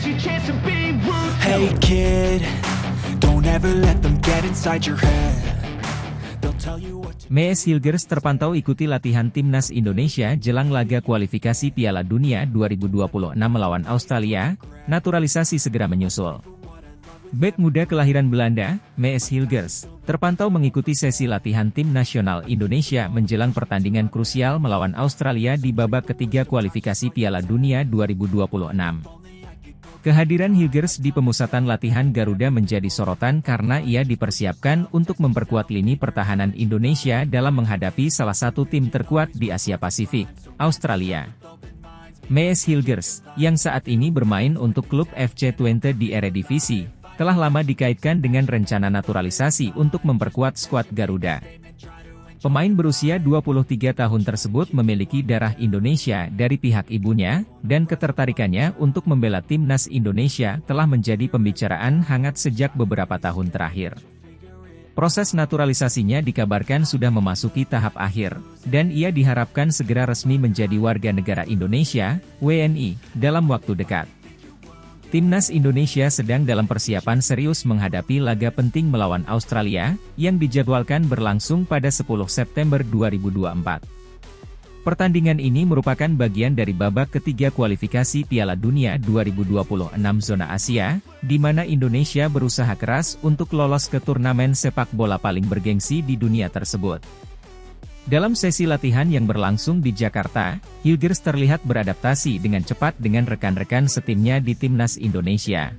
Hey kid, don't ever let them get inside your head. They'll tell you what to... Mees Hilgers terpantau ikuti latihan timnas Indonesia jelang laga kualifikasi Piala Dunia 2026 melawan Australia. Naturalisasi segera menyusul. Bek muda kelahiran Belanda, Mees Hilgers, terpantau mengikuti sesi latihan tim nasional Indonesia menjelang pertandingan krusial melawan Australia di babak ketiga kualifikasi Piala Dunia 2026. Kehadiran Hilgers di pemusatan latihan Garuda menjadi sorotan karena ia dipersiapkan untuk memperkuat lini pertahanan Indonesia dalam menghadapi salah satu tim terkuat di Asia Pasifik, Australia. Mees Hilgers, yang saat ini bermain untuk klub FC Twente di Eredivisie, telah lama dikaitkan dengan rencana naturalisasi untuk memperkuat skuad Garuda. Pemain berusia 23 tahun tersebut memiliki darah Indonesia dari pihak ibunya, dan ketertarikannya untuk membela timnas Indonesia telah menjadi pembicaraan hangat sejak beberapa tahun terakhir. Proses naturalisasinya dikabarkan sudah memasuki tahap akhir, dan ia diharapkan segera resmi menjadi warga negara Indonesia, WNI, dalam waktu dekat. Timnas Indonesia sedang dalam persiapan serius menghadapi laga penting melawan Australia, yang dijadwalkan berlangsung pada 10 September 2024. Pertandingan ini merupakan bagian dari babak ketiga kualifikasi Piala Dunia 2026 zona Asia, di mana Indonesia berusaha keras untuk lolos ke turnamen sepak bola paling bergengsi di dunia tersebut. Dalam sesi latihan yang berlangsung di Jakarta, Hilgers terlihat beradaptasi dengan cepat dengan rekan-rekan setimnya di timnas Indonesia.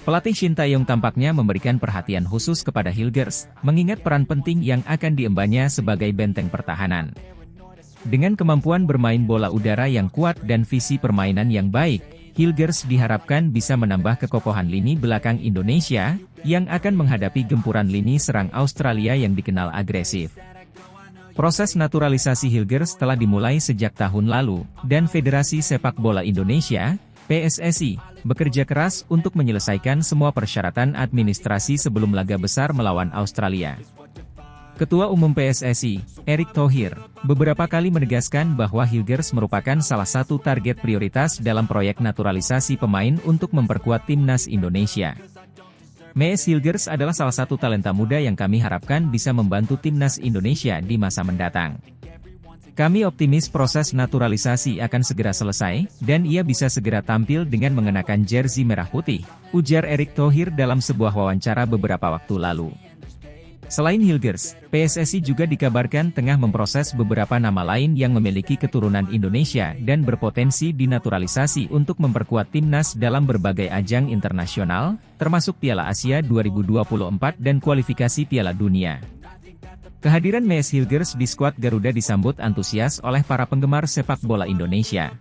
Pelatih Shin Tae-yong tampaknya memberikan perhatian khusus kepada Hilgers, mengingat peran penting yang akan diembannya sebagai benteng pertahanan. Dengan kemampuan bermain bola udara yang kuat dan visi permainan yang baik, Hilgers diharapkan bisa menambah kekokohan lini belakang Indonesia, yang akan menghadapi gempuran lini serang Australia yang dikenal agresif. Proses naturalisasi Hilgers telah dimulai sejak tahun lalu, dan Federasi Sepak Bola Indonesia, PSSI, bekerja keras untuk menyelesaikan semua persyaratan administrasi sebelum laga besar melawan Australia. Ketua Umum PSSI, Erick Thohir, beberapa kali menegaskan bahwa Hilgers merupakan salah satu target prioritas dalam proyek naturalisasi pemain untuk memperkuat timnas Indonesia. Mees Hilgers adalah salah satu talenta muda yang kami harapkan bisa membantu timnas Indonesia di masa mendatang. Kami optimis proses naturalisasi akan segera selesai, dan ia bisa segera tampil dengan mengenakan jersey merah putih, ujar Erick Thohir dalam sebuah wawancara beberapa waktu lalu. Selain Hilgers, PSSI juga dikabarkan tengah memproses beberapa nama lain yang memiliki keturunan Indonesia dan berpotensi dinaturalisasi untuk memperkuat timnas dalam berbagai ajang internasional, termasuk Piala Asia 2024 dan kualifikasi Piala Dunia. Kehadiran Mees Hilgers di skuad Garuda disambut antusias oleh para penggemar sepak bola Indonesia.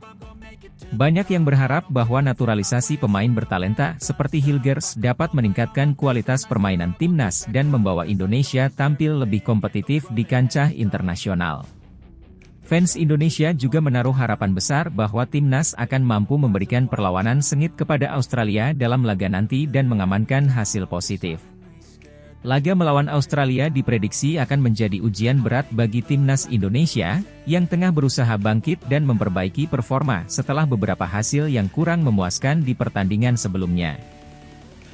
Banyak yang berharap bahwa naturalisasi pemain bertalenta seperti Hilgers dapat meningkatkan kualitas permainan timnas dan membawa Indonesia tampil lebih kompetitif di kancah internasional. Fans Indonesia juga menaruh harapan besar bahwa timnas akan mampu memberikan perlawanan sengit kepada Australia dalam laga nanti dan mengamankan hasil positif. Laga melawan Australia diprediksi akan menjadi ujian berat bagi timnas Indonesia, yang tengah berusaha bangkit dan memperbaiki performa setelah beberapa hasil yang kurang memuaskan di pertandingan sebelumnya.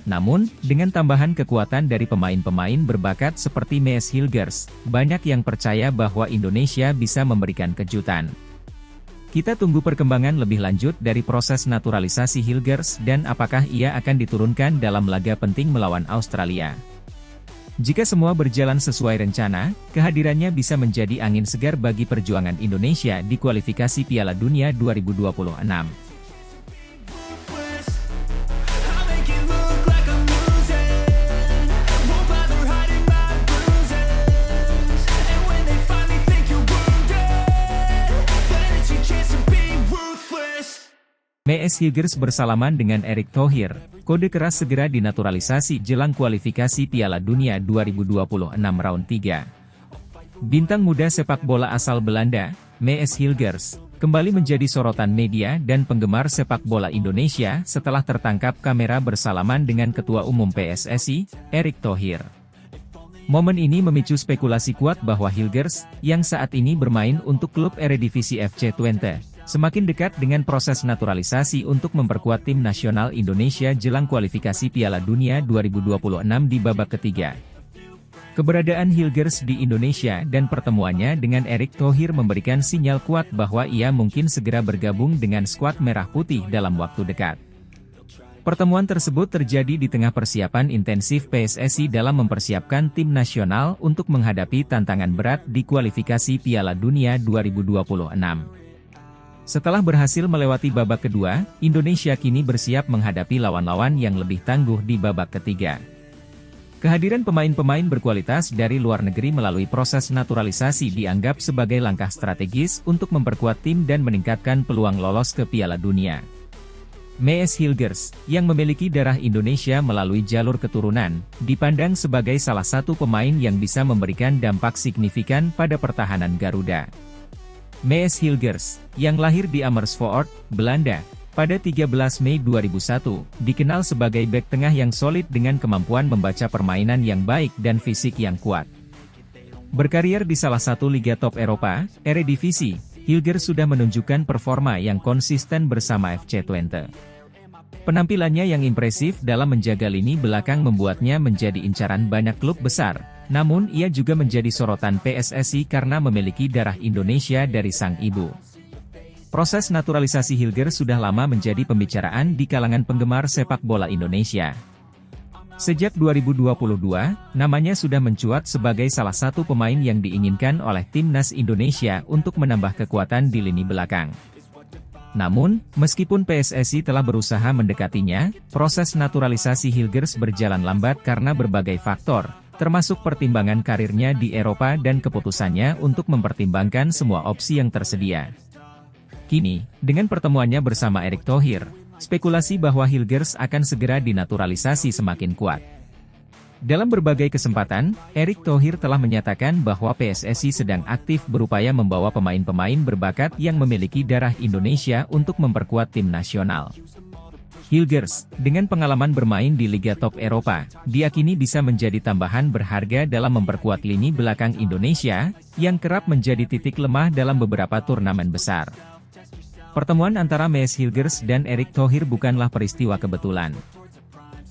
Namun, dengan tambahan kekuatan dari pemain-pemain berbakat seperti Mees Hilgers, banyak yang percaya bahwa Indonesia bisa memberikan kejutan. Kita tunggu perkembangan lebih lanjut dari proses naturalisasi Hilgers dan apakah ia akan diturunkan dalam laga penting melawan Australia. Jika semua berjalan sesuai rencana, kehadirannya bisa menjadi angin segar bagi perjuangan Indonesia di kualifikasi Piala Dunia 2026. Mees Hilgers bersalaman dengan Erick Thohir, kode keras segera dinaturalisasi jelang kualifikasi Piala Dunia 2026 round 3. Bintang muda sepak bola asal Belanda, Mees Hilgers, kembali menjadi sorotan media dan penggemar sepak bola Indonesia setelah tertangkap kamera bersalaman dengan Ketua Umum PSSI, Erick Thohir. Momen ini memicu spekulasi kuat bahwa Hilgers, yang saat ini bermain untuk klub Eredivisie FC Twente, Semakin dekat dengan proses naturalisasi untuk memperkuat tim nasional Indonesia jelang kualifikasi Piala Dunia 2026 di babak ketiga. Keberadaan Hilgers di Indonesia dan pertemuannya dengan Erick Thohir memberikan sinyal kuat bahwa ia mungkin segera bergabung dengan skuad Merah Putih dalam waktu dekat. Pertemuan tersebut terjadi di tengah persiapan intensif PSSI dalam mempersiapkan tim nasional untuk menghadapi tantangan berat di kualifikasi Piala Dunia 2026. Setelah berhasil melewati babak kedua, Indonesia kini bersiap menghadapi lawan-lawan yang lebih tangguh di babak ketiga. Kehadiran pemain-pemain berkualitas dari luar negeri melalui proses naturalisasi dianggap sebagai langkah strategis untuk memperkuat tim dan meningkatkan peluang lolos ke Piala Dunia. Mees Hilgers, yang memiliki darah Indonesia melalui jalur keturunan, dipandang sebagai salah satu pemain yang bisa memberikan dampak signifikan pada pertahanan Garuda. Mees Hilgers, yang lahir di Amersfoort, Belanda, pada 13 Mei 2001, dikenal sebagai bek tengah yang solid dengan kemampuan membaca permainan yang baik dan fisik yang kuat. Berkarier di salah satu liga top Eropa, Eredivisie, Hilgers sudah menunjukkan performa yang konsisten bersama FC Twente. Penampilannya yang impresif dalam menjaga lini belakang membuatnya menjadi incaran banyak klub besar, namun ia juga menjadi sorotan PSSI karena memiliki darah Indonesia dari sang ibu. Proses naturalisasi Hilgers sudah lama menjadi pembicaraan di kalangan penggemar sepak bola Indonesia. Sejak 2022, namanya sudah mencuat sebagai salah satu pemain yang diinginkan oleh timnas Indonesia untuk menambah kekuatan di lini belakang. Namun, meskipun PSSI telah berusaha mendekatinya, proses naturalisasi Hilgers berjalan lambat karena berbagai faktor, termasuk pertimbangan karirnya di Eropa dan keputusannya untuk mempertimbangkan semua opsi yang tersedia. Kini, dengan pertemuannya bersama Erick Thohir, spekulasi bahwa Hilgers akan segera dinaturalisasi semakin kuat. Dalam berbagai kesempatan, Erick Thohir telah menyatakan bahwa PSSI sedang aktif berupaya membawa pemain-pemain berbakat yang memiliki darah Indonesia untuk memperkuat tim nasional. Hilgers, dengan pengalaman bermain di Liga Top Eropa, diyakini bisa menjadi tambahan berharga dalam memperkuat lini belakang Indonesia, yang kerap menjadi titik lemah dalam beberapa turnamen besar. Pertemuan antara Mees Hilgers dan Erick Thohir bukanlah peristiwa kebetulan.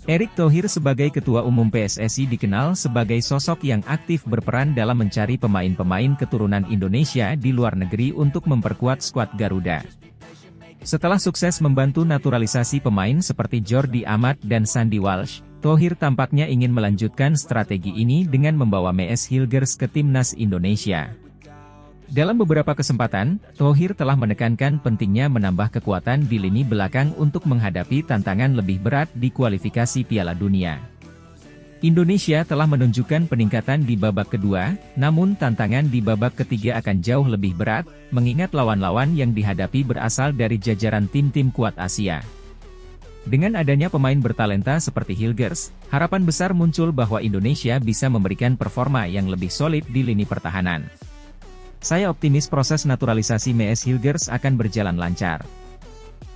Erick Thohir sebagai Ketua Umum PSSI dikenal sebagai sosok yang aktif berperan dalam mencari pemain-pemain keturunan Indonesia di luar negeri untuk memperkuat skuad Garuda. Setelah sukses membantu naturalisasi pemain seperti Jordi Amat dan Sandy Walsh, Thohir tampaknya ingin melanjutkan strategi ini dengan membawa Mees Hilgers ke timnas Indonesia. Dalam beberapa kesempatan, Thohir telah menekankan pentingnya menambah kekuatan di lini belakang untuk menghadapi tantangan lebih berat di kualifikasi Piala Dunia. Indonesia telah menunjukkan peningkatan di babak kedua, namun tantangan di babak ketiga akan jauh lebih berat, mengingat lawan-lawan yang dihadapi berasal dari jajaran tim-tim kuat Asia. Dengan adanya pemain bertalenta seperti Hilgers, harapan besar muncul bahwa Indonesia bisa memberikan performa yang lebih solid di lini pertahanan. Saya optimis proses naturalisasi Mees Hilgers akan berjalan lancar.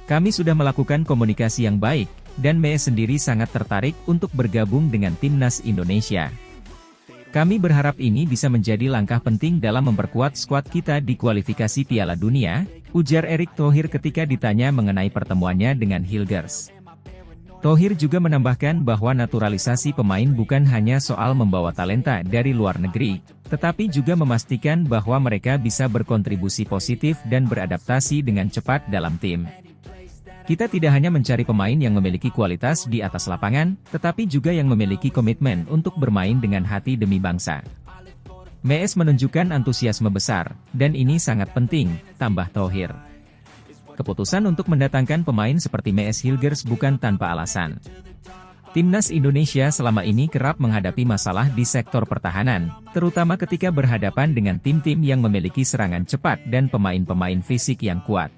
Kami sudah melakukan komunikasi yang baik, dan Mees sendiri sangat tertarik untuk bergabung dengan timnas Indonesia. Kami berharap ini bisa menjadi langkah penting dalam memperkuat skuad kita di kualifikasi Piala Dunia, ujar Erick Thohir ketika ditanya mengenai pertemuannya dengan Hilgers. Thohir juga menambahkan bahwa naturalisasi pemain bukan hanya soal membawa talenta dari luar negeri, tetapi juga memastikan bahwa mereka bisa berkontribusi positif dan beradaptasi dengan cepat dalam tim. Kita tidak hanya mencari pemain yang memiliki kualitas di atas lapangan, tetapi juga yang memiliki komitmen untuk bermain dengan hati demi bangsa. Mees menunjukkan antusiasme besar, dan ini sangat penting, tambah Thohir. Keputusan untuk mendatangkan pemain seperti Mees Hilgers bukan tanpa alasan. Timnas Indonesia selama ini kerap menghadapi masalah di sektor pertahanan, terutama ketika berhadapan dengan tim-tim yang memiliki serangan cepat dan pemain-pemain fisik yang kuat.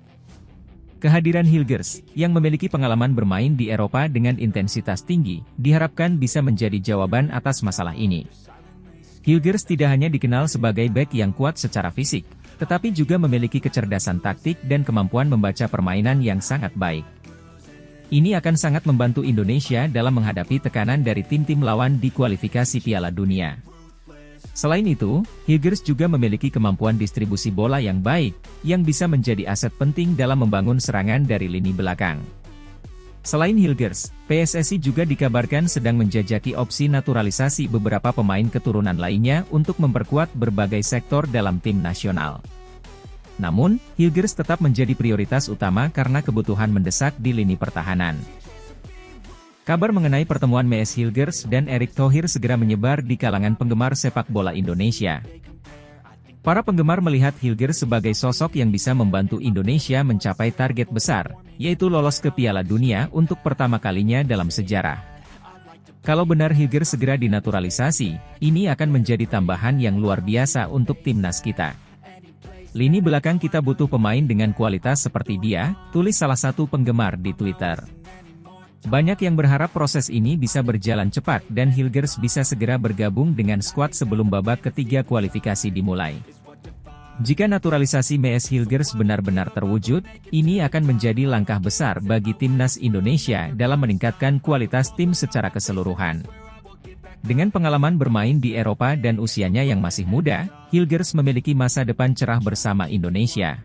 Kehadiran Hilgers, yang memiliki pengalaman bermain di Eropa dengan intensitas tinggi, diharapkan bisa menjadi jawaban atas masalah ini. Hilgers tidak hanya dikenal sebagai bek yang kuat secara fisik, tetapi juga memiliki kecerdasan taktik dan kemampuan membaca permainan yang sangat baik. Ini akan sangat membantu Indonesia dalam menghadapi tekanan dari tim-tim lawan di kualifikasi Piala Dunia. Selain itu, Hilgers juga memiliki kemampuan distribusi bola yang baik, yang bisa menjadi aset penting dalam membangun serangan dari lini belakang. Selain Hilgers, PSSI juga dikabarkan sedang menjajaki opsi naturalisasi beberapa pemain keturunan lainnya untuk memperkuat berbagai sektor dalam tim nasional. Namun, Hilgers tetap menjadi prioritas utama karena kebutuhan mendesak di lini pertahanan. Kabar mengenai pertemuan Mees Hilgers dan Erick Thohir segera menyebar di kalangan penggemar sepak bola Indonesia. Para penggemar melihat Hilgers sebagai sosok yang bisa membantu Indonesia mencapai target besar, yaitu lolos ke Piala Dunia untuk pertama kalinya dalam sejarah. Kalau benar Hilgers segera dinaturalisasi, ini akan menjadi tambahan yang luar biasa untuk timnas kita. Lini belakang kita butuh pemain dengan kualitas seperti dia, tulis salah satu penggemar di Twitter. Banyak yang berharap proses ini bisa berjalan cepat dan Hilgers bisa segera bergabung dengan skuad sebelum babak ketiga kualifikasi dimulai. Jika naturalisasi Mees Hilgers benar-benar terwujud, ini akan menjadi langkah besar bagi timnas Indonesia dalam meningkatkan kualitas tim secara keseluruhan. Dengan pengalaman bermain di Eropa dan usianya yang masih muda, Hilgers memiliki masa depan cerah bersama Indonesia.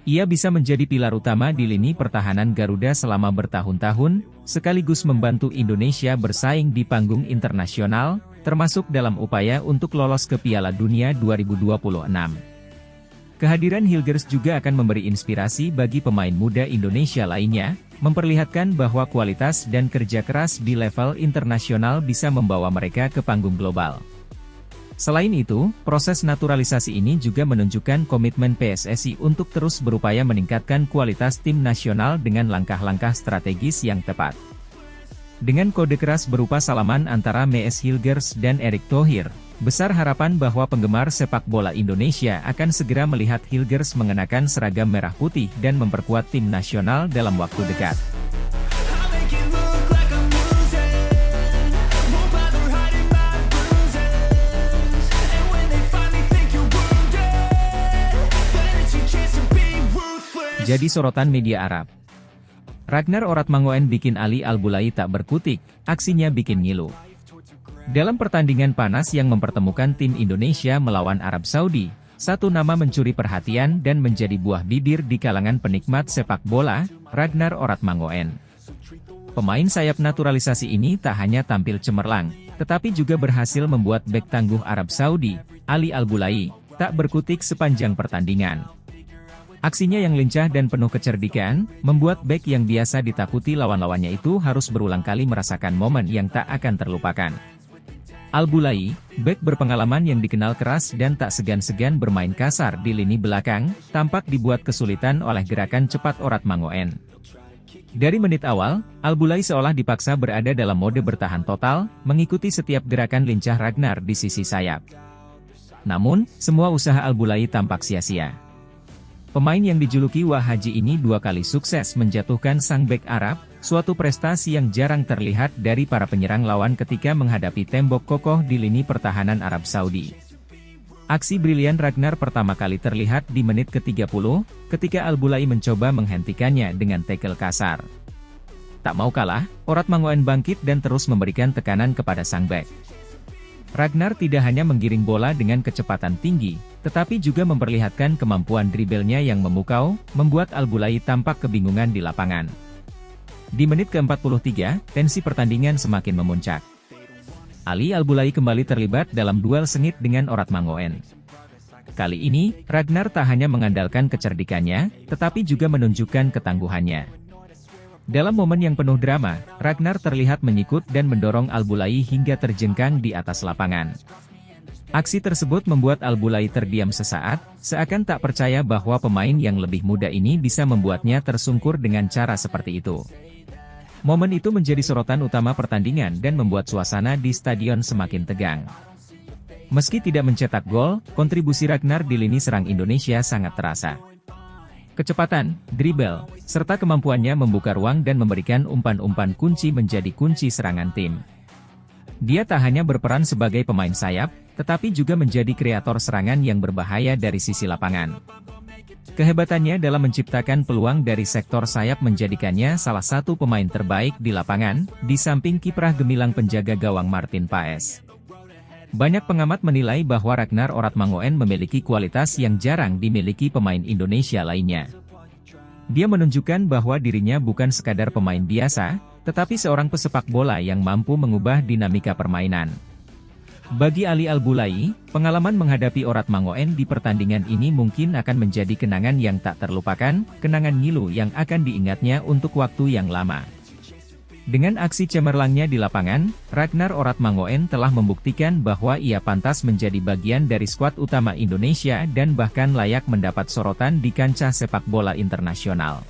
Ia bisa menjadi pilar utama di lini pertahanan Garuda selama bertahun-tahun, sekaligus membantu Indonesia bersaing di panggung internasional, termasuk dalam upaya untuk lolos ke Piala Dunia 2026. Kehadiran Hilgers juga akan memberi inspirasi bagi pemain muda Indonesia lainnya, memperlihatkan bahwa kualitas dan kerja keras di level internasional bisa membawa mereka ke panggung global. Selain itu, proses naturalisasi ini juga menunjukkan komitmen PSSI untuk terus berupaya meningkatkan kualitas tim nasional dengan langkah-langkah strategis yang tepat. Dengan kode keras berupa salaman antara Mees Hilgers dan Erick Thohir, besar harapan bahwa penggemar sepak bola Indonesia akan segera melihat Hilgers mengenakan seragam merah putih dan memperkuat tim nasional dalam waktu dekat. Jadi sorotan media Arab. Ragnar Oratmangoen bikin Ali Al-Bulai tak berkutik, aksinya bikin ngilu. Dalam pertandingan panas yang mempertemukan tim Indonesia melawan Arab Saudi, satu nama mencuri perhatian dan menjadi buah bibir di kalangan penikmat sepak bola, Ragnar Oratmangoen. Pemain sayap naturalisasi ini tak hanya tampil cemerlang, tetapi juga berhasil membuat bek tangguh Arab Saudi, Ali Al-Bulai, tak berkutik sepanjang pertandingan. Aksinya yang lincah dan penuh kecerdikan, membuat bek yang biasa ditakuti lawan-lawannya itu harus berulang kali merasakan momen yang tak akan terlupakan. Al-Bulai, bek berpengalaman yang dikenal keras dan tak segan-segan bermain kasar di lini belakang, tampak dibuat kesulitan oleh gerakan cepat Oratmangoen. Dari menit awal, Al-Bulai seolah dipaksa berada dalam mode bertahan total, mengikuti setiap gerakan lincah Ragnar di sisi sayap. Namun, semua usaha Al-Bulai tampak sia-sia. Pemain yang dijuluki Wah Haji ini dua kali sukses menjatuhkan sang bek Arab, suatu prestasi yang jarang terlihat dari para penyerang lawan ketika menghadapi tembok kokoh di lini pertahanan Arab Saudi. Aksi brilian Ragnar pertama kali terlihat di menit ke-30, ketika Al-Bulai mencoba menghentikannya dengan tackle kasar. Tak mau kalah, Oratmangoen bangkit dan terus memberikan tekanan kepada sang bek. Ragnar tidak hanya menggiring bola dengan kecepatan tinggi, tetapi juga memperlihatkan kemampuan dribblenya yang memukau, membuat Al-Bulai tampak kebingungan di lapangan. Di menit ke-43, tensi pertandingan semakin memuncak. Ali Al-Bulai kembali terlibat dalam duel sengit dengan Oratmangoen. Kali ini, Ragnar tak hanya mengandalkan kecerdikannya, tetapi juga menunjukkan ketangguhannya. Dalam momen yang penuh drama, Ragnar terlihat menyikut dan mendorong Al-Bulai hingga terjengkang di atas lapangan. Aksi tersebut membuat Al-Bulai terdiam sesaat, seakan tak percaya bahwa pemain yang lebih muda ini bisa membuatnya tersungkur dengan cara seperti itu. Momen itu menjadi sorotan utama pertandingan dan membuat suasana di stadion semakin tegang. Meski tidak mencetak gol, kontribusi Ragnar di lini serang Indonesia sangat terasa. Kecepatan, dribble, serta kemampuannya membuka ruang dan memberikan umpan-umpan kunci menjadi kunci serangan tim. Dia tak hanya berperan sebagai pemain sayap, tetapi juga menjadi kreator serangan yang berbahaya dari sisi lapangan. Kehebatannya dalam menciptakan peluang dari sektor sayap menjadikannya salah satu pemain terbaik di lapangan, di samping kiprah gemilang penjaga gawang Martin Paes. Banyak pengamat menilai bahwa Ragnar Oratmangoen memiliki kualitas yang jarang dimiliki pemain Indonesia lainnya. Dia menunjukkan bahwa dirinya bukan sekadar pemain biasa, tetapi seorang pesepak bola yang mampu mengubah dinamika permainan. Bagi Ali Al-Bulai, pengalaman menghadapi Oratmangoen di pertandingan ini mungkin akan menjadi kenangan yang tak terlupakan, kenangan ngilu yang akan diingatnya untuk waktu yang lama. Dengan aksi cemerlangnya di lapangan, Ragnar Oratmangoen telah membuktikan bahwa ia pantas menjadi bagian dari skuad utama Indonesia dan bahkan layak mendapat sorotan di kancah sepak bola internasional.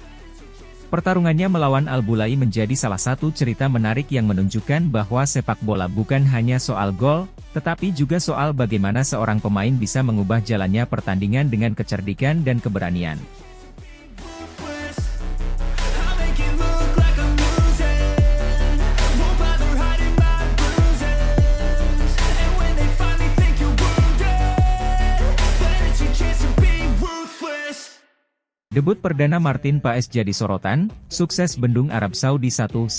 Pertarungannya melawan Al-Bulai menjadi salah satu cerita menarik yang menunjukkan bahwa sepak bola bukan hanya soal gol, tetapi juga soal bagaimana seorang pemain bisa mengubah jalannya pertandingan dengan kecerdikan dan keberanian. Debut perdana Martin Paes jadi sorotan, sukses bendung Arab Saudi 1-1,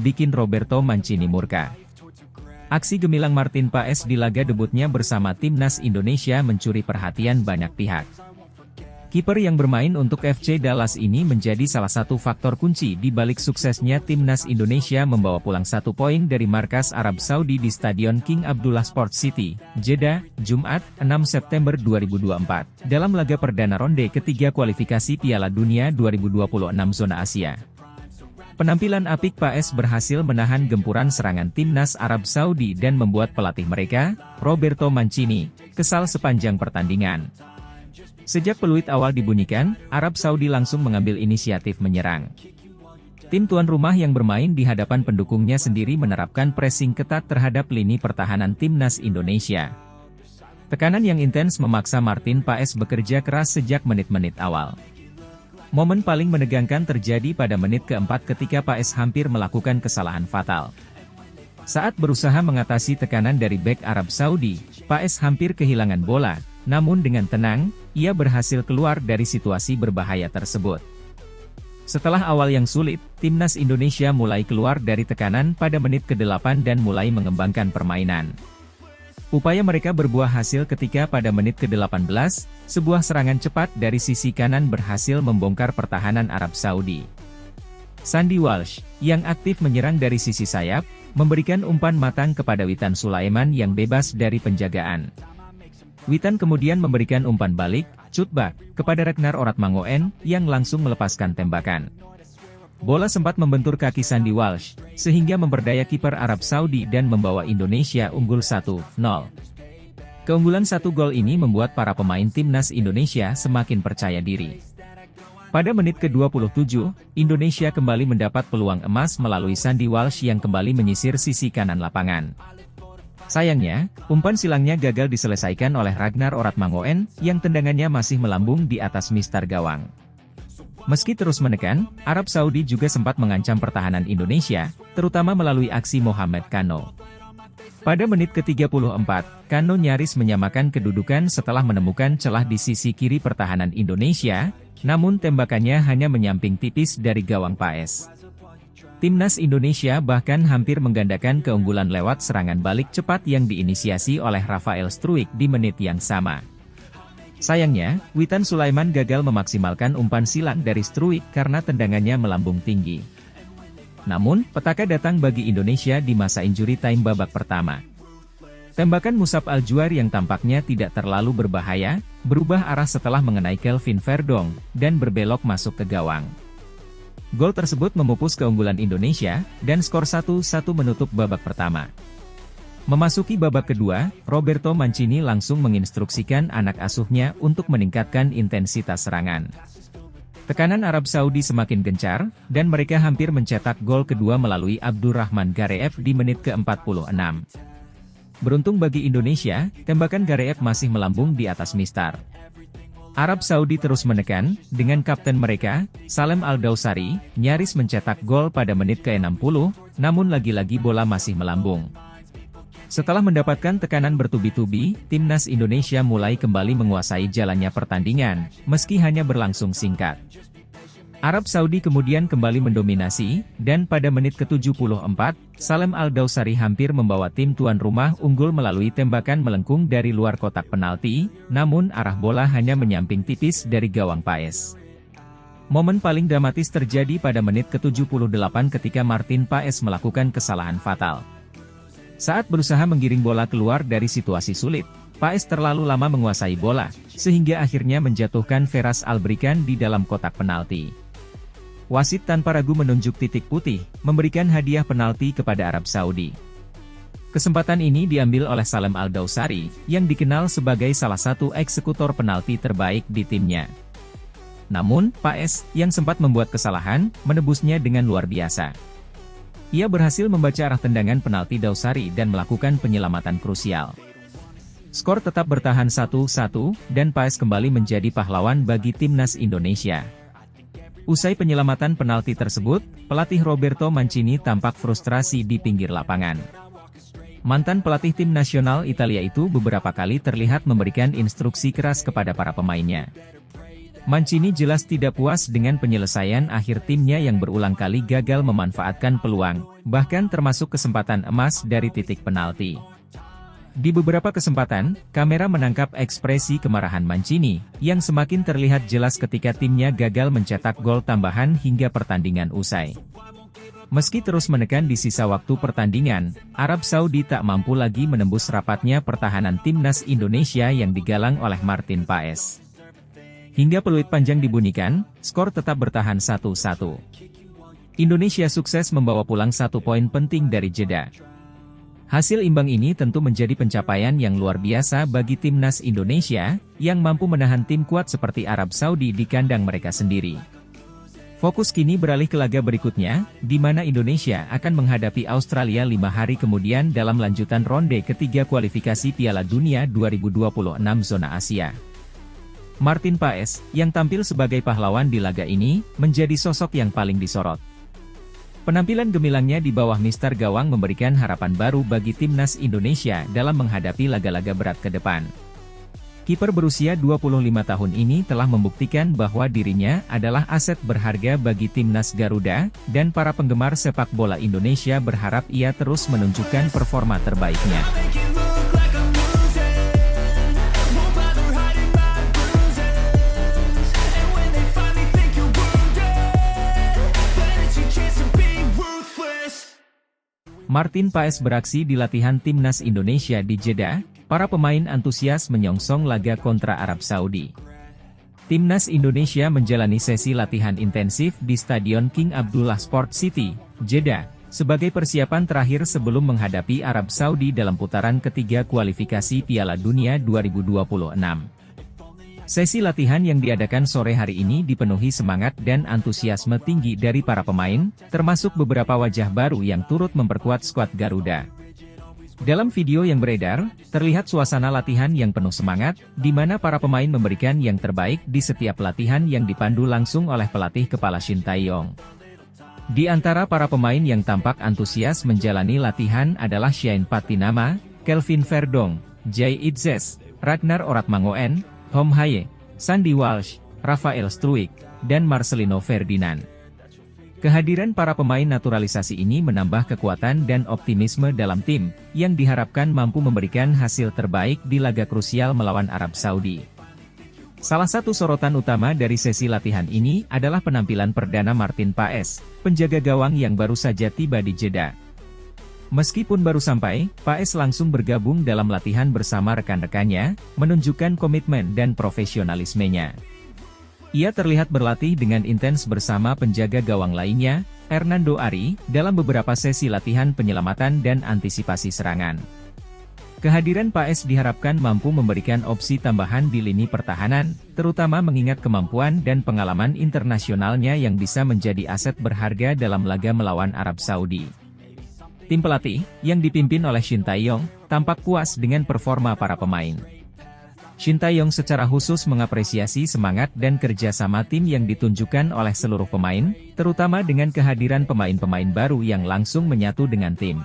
bikin Roberto Mancini murka. Aksi gemilang Martin Paes di laga debutnya bersama timnas Indonesia mencuri perhatian banyak pihak. Kiper yang bermain untuk FC Dallas ini menjadi salah satu faktor kunci di balik suksesnya timnas Indonesia membawa pulang 1 poin dari markas Arab Saudi di Stadion King Abdullah Sports City, Jeddah, Jumat, 6 September 2024, dalam laga perdana ronde ketiga kualifikasi Piala Dunia 2026 zona Asia. Penampilan apik Paes berhasil menahan gempuran serangan timnas Arab Saudi dan membuat pelatih mereka, Roberto Mancini, kesal sepanjang pertandingan. Sejak peluit awal dibunyikan, Arab Saudi langsung mengambil inisiatif menyerang. Tim tuan rumah yang bermain di hadapan pendukungnya sendiri menerapkan pressing ketat terhadap lini pertahanan timnas Indonesia. Tekanan yang intens memaksa Martin Paes bekerja keras sejak menit-menit awal. Momen paling menegangkan terjadi pada menit keempat ketika Paes hampir melakukan kesalahan fatal. Saat berusaha mengatasi tekanan dari bek Arab Saudi, Paes hampir kehilangan bola, namun dengan tenang, ia berhasil keluar dari situasi berbahaya tersebut. Setelah awal yang sulit, timnas Indonesia mulai keluar dari tekanan pada menit ke-8 dan mulai mengembangkan permainan. Upaya mereka berbuah hasil ketika pada menit ke-18, sebuah serangan cepat dari sisi kanan berhasil membongkar pertahanan Arab Saudi. Sandy Walsh, yang aktif menyerang dari sisi sayap, memberikan umpan matang kepada Witan Sulaiman yang bebas dari penjagaan. Witan kemudian memberikan umpan balik, cutback, kepada Ragnar Oratmangoen, yang langsung melepaskan tembakan. Bola sempat membentur kaki Sandy Walsh, sehingga memberdaya kiper Arab Saudi dan membawa Indonesia unggul 1-0. Keunggulan 1 gol ini membuat para pemain timnas Indonesia semakin percaya diri. Pada menit ke-27, Indonesia kembali mendapat peluang emas melalui Sandy Walsh yang kembali menyisir sisi kanan lapangan. Sayangnya, umpan silangnya gagal diselesaikan oleh Ragnar Oratmangoen, yang tendangannya masih melambung di atas mistar gawang. Meski terus menekan, Arab Saudi juga sempat mengancam pertahanan Indonesia, terutama melalui aksi Mohamed Kano. Pada menit ke-34, Kano nyaris menyamakan kedudukan setelah menemukan celah di sisi kiri pertahanan Indonesia, namun tembakannya hanya menyamping tipis dari gawang Paes. Timnas Indonesia bahkan hampir menggandakan keunggulan lewat serangan balik cepat yang diinisiasi oleh Rafael Struijk di menit yang sama. Sayangnya, Witan Sulaiman gagal memaksimalkan umpan silang dari Struijk karena tendangannya melambung tinggi. Namun, petaka datang bagi Indonesia di masa injury time babak pertama. Tembakan Musab Al-Juair yang tampaknya tidak terlalu berbahaya, berubah arah setelah mengenai Kelvin Verdong, dan berbelok masuk ke gawang. Gol tersebut memupus keunggulan Indonesia, dan skor 1-1 menutup babak pertama. Memasuki babak kedua, Roberto Mancini langsung menginstruksikan anak asuhnya untuk meningkatkan intensitas serangan. Tekanan Arab Saudi semakin gencar, dan mereka hampir mencetak gol kedua melalui Abdurrahman Gareev di menit ke-46. Beruntung bagi Indonesia, tembakan Gareev masih melambung di atas mistar. Arab Saudi terus menekan, dengan kapten mereka, Salem Al-Dawsari, nyaris mencetak gol pada menit ke-60, namun lagi-lagi bola masih melambung. Setelah mendapatkan tekanan bertubi-tubi, timnas Indonesia mulai kembali menguasai jalannya pertandingan, meski hanya berlangsung singkat. Arab Saudi kemudian kembali mendominasi, dan pada menit ke-74, Salem Al-Dawsari hampir membawa tim tuan rumah unggul melalui tembakan melengkung dari luar kotak penalti, namun arah bola hanya menyamping tipis dari gawang Paes. Momen paling dramatis terjadi pada menit ke-78 ketika Martin Paes melakukan kesalahan fatal. Saat berusaha menggiring bola keluar dari situasi sulit, Paes terlalu lama menguasai bola, sehingga akhirnya menjatuhkan Feras Albrikan di dalam kotak penalti. Wasit tanpa ragu menunjuk titik putih, memberikan hadiah penalti kepada Arab Saudi. Kesempatan ini diambil oleh Salem Al-Dawsari, yang dikenal sebagai salah satu eksekutor penalti terbaik di timnya. Namun, Paes, yang sempat membuat kesalahan, menebusnya dengan luar biasa. Ia berhasil membaca arah tendangan penalti Dawsari dan melakukan penyelamatan krusial. Skor tetap bertahan 1-1, dan Paes kembali menjadi pahlawan bagi timnas Indonesia. Usai penyelamatan penalti tersebut, pelatih Roberto Mancini tampak frustrasi di pinggir lapangan. Mantan pelatih tim nasional Italia itu beberapa kali terlihat memberikan instruksi keras kepada para pemainnya. Mancini jelas tidak puas dengan penyelesaian akhir timnya yang berulang kali gagal memanfaatkan peluang, bahkan termasuk kesempatan emas dari titik penalti. Di beberapa kesempatan, kamera menangkap ekspresi kemarahan Mancini, yang semakin terlihat jelas ketika timnya gagal mencetak gol tambahan hingga pertandingan usai. Meski terus menekan di sisa waktu pertandingan, Arab Saudi tak mampu lagi menembus rapatnya pertahanan timnas Indonesia yang digalang oleh Martin Paes. Hingga peluit panjang dibunyikan, skor tetap bertahan 1-1. Indonesia sukses membawa pulang 1 poin penting dari jeda. Hasil imbang ini tentu menjadi pencapaian yang luar biasa bagi timnas Indonesia, yang mampu menahan tim kuat seperti Arab Saudi di kandang mereka sendiri. Fokus kini beralih ke laga berikutnya, di mana Indonesia akan menghadapi Australia 5 hari kemudian dalam lanjutan ronde ketiga kualifikasi Piala Dunia 2026 zona Asia. Martin Paes, yang tampil sebagai pahlawan di laga ini, menjadi sosok yang paling disorot. Penampilan gemilangnya di bawah mister gawang memberikan harapan baru bagi timnas Indonesia dalam menghadapi laga-laga berat ke depan. Kiper berusia 25 tahun ini telah membuktikan bahwa dirinya adalah aset berharga bagi timnas Garuda, dan para penggemar sepak bola Indonesia berharap ia terus menunjukkan performa terbaiknya. Martin Paes beraksi di latihan timnas Indonesia di Jeddah, para pemain antusias menyongsong laga kontra Arab Saudi. Timnas Indonesia menjalani sesi latihan intensif di Stadion King Abdullah Sport City, Jeddah, sebagai persiapan terakhir sebelum menghadapi Arab Saudi dalam putaran ketiga kualifikasi Piala Dunia 2026. Sesi latihan yang diadakan sore hari ini dipenuhi semangat dan antusiasme tinggi dari para pemain, termasuk beberapa wajah baru yang turut memperkuat skuad Garuda. Dalam video yang beredar, terlihat suasana latihan yang penuh semangat, di mana para pemain memberikan yang terbaik di setiap latihan yang dipandu langsung oleh pelatih kepala Shin Tae-yong. Di antara para pemain yang tampak antusias menjalani latihan adalah Shane Patinama, Kelvin Verdong, Jay Itzes, Ragnar Oratmangoen, Tom Haye, Sandy Walsh, Rafael Struijk, dan Marcelino Ferdinand. Kehadiran para pemain naturalisasi ini menambah kekuatan dan optimisme dalam tim, yang diharapkan mampu memberikan hasil terbaik di laga krusial melawan Arab Saudi. Salah satu sorotan utama dari sesi latihan ini adalah penampilan perdana Martin Paes, penjaga gawang yang baru saja tiba di Jeddah. Meskipun baru sampai, Paes langsung bergabung dalam latihan bersama rekan-rekannya, menunjukkan komitmen dan profesionalismenya. Ia terlihat berlatih dengan intens bersama penjaga gawang lainnya, Hernando Ari, dalam beberapa sesi latihan penyelamatan dan antisipasi serangan. Kehadiran Paes diharapkan mampu memberikan opsi tambahan di lini pertahanan, terutama mengingat kemampuan dan pengalaman internasionalnya yang bisa menjadi aset berharga dalam laga melawan Arab Saudi. Tim pelatih, yang dipimpin oleh Shin Tae-yong, tampak puas dengan performa para pemain. Shin Tae-yong secara khusus mengapresiasi semangat dan kerjasama tim yang ditunjukkan oleh seluruh pemain, terutama dengan kehadiran pemain-pemain baru yang langsung menyatu dengan tim.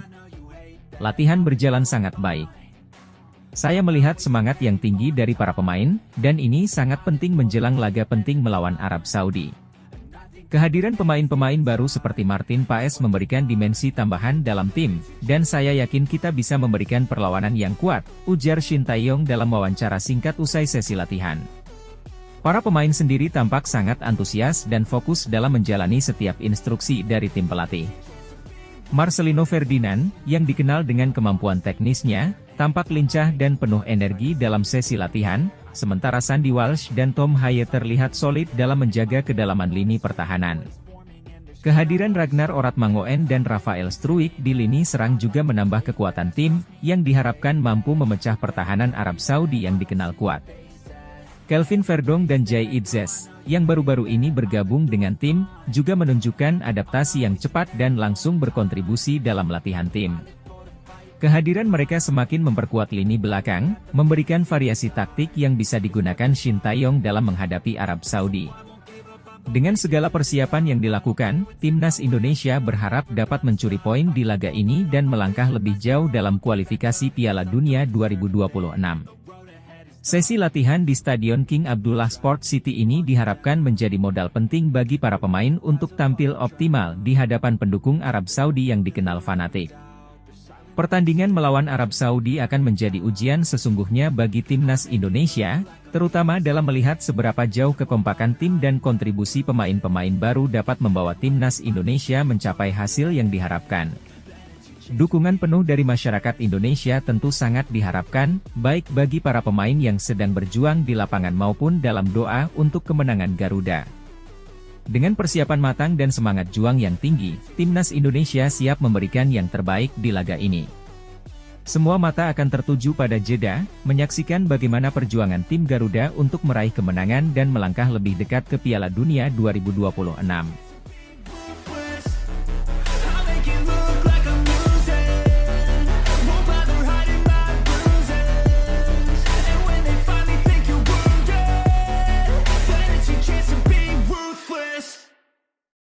Latihan berjalan sangat baik. Saya melihat semangat yang tinggi dari para pemain, dan ini sangat penting menjelang laga penting melawan Arab Saudi. Kehadiran pemain-pemain baru seperti Martin Paes memberikan dimensi tambahan dalam tim, dan saya yakin kita bisa memberikan perlawanan yang kuat, ujar Shin Tae-yong dalam wawancara singkat usai sesi latihan. Para pemain sendiri tampak sangat antusias dan fokus dalam menjalani setiap instruksi dari tim pelatih. Marcelino Ferdinand, yang dikenal dengan kemampuan teknisnya, tampak lincah dan penuh energi dalam sesi latihan, sementara Sandy Walsh dan Tom Haye terlihat solid dalam menjaga kedalaman lini pertahanan. Kehadiran Ragnar Oratmangoen dan Rafael Struijk di lini serang juga menambah kekuatan tim, yang diharapkan mampu memecah pertahanan Arab Saudi yang dikenal kuat. Kelvin Verdong dan Jay Itzes, yang baru-baru ini bergabung dengan tim, juga menunjukkan adaptasi yang cepat dan langsung berkontribusi dalam latihan tim. Kehadiran mereka semakin memperkuat lini belakang, memberikan variasi taktik yang bisa digunakan Shin Tae-yong dalam menghadapi Arab Saudi. Dengan segala persiapan yang dilakukan, timnas Indonesia berharap dapat mencuri poin di laga ini dan melangkah lebih jauh dalam kualifikasi Piala Dunia 2026. Sesi latihan di Stadion King Abdullah Sport City ini diharapkan menjadi modal penting bagi para pemain untuk tampil optimal di hadapan pendukung Arab Saudi yang dikenal fanatik. Pertandingan melawan Arab Saudi akan menjadi ujian sesungguhnya bagi timnas Indonesia, terutama dalam melihat seberapa jauh kekompakan tim dan kontribusi pemain-pemain baru dapat membawa timnas Indonesia mencapai hasil yang diharapkan. Dukungan penuh dari masyarakat Indonesia tentu sangat diharapkan, baik bagi para pemain yang sedang berjuang di lapangan maupun dalam doa untuk kemenangan Garuda. Dengan persiapan matang dan semangat juang yang tinggi, timnas Indonesia siap memberikan yang terbaik di laga ini. Semua mata akan tertuju pada Jeddah, menyaksikan bagaimana perjuangan tim Garuda untuk meraih kemenangan dan melangkah lebih dekat ke Piala Dunia 2026.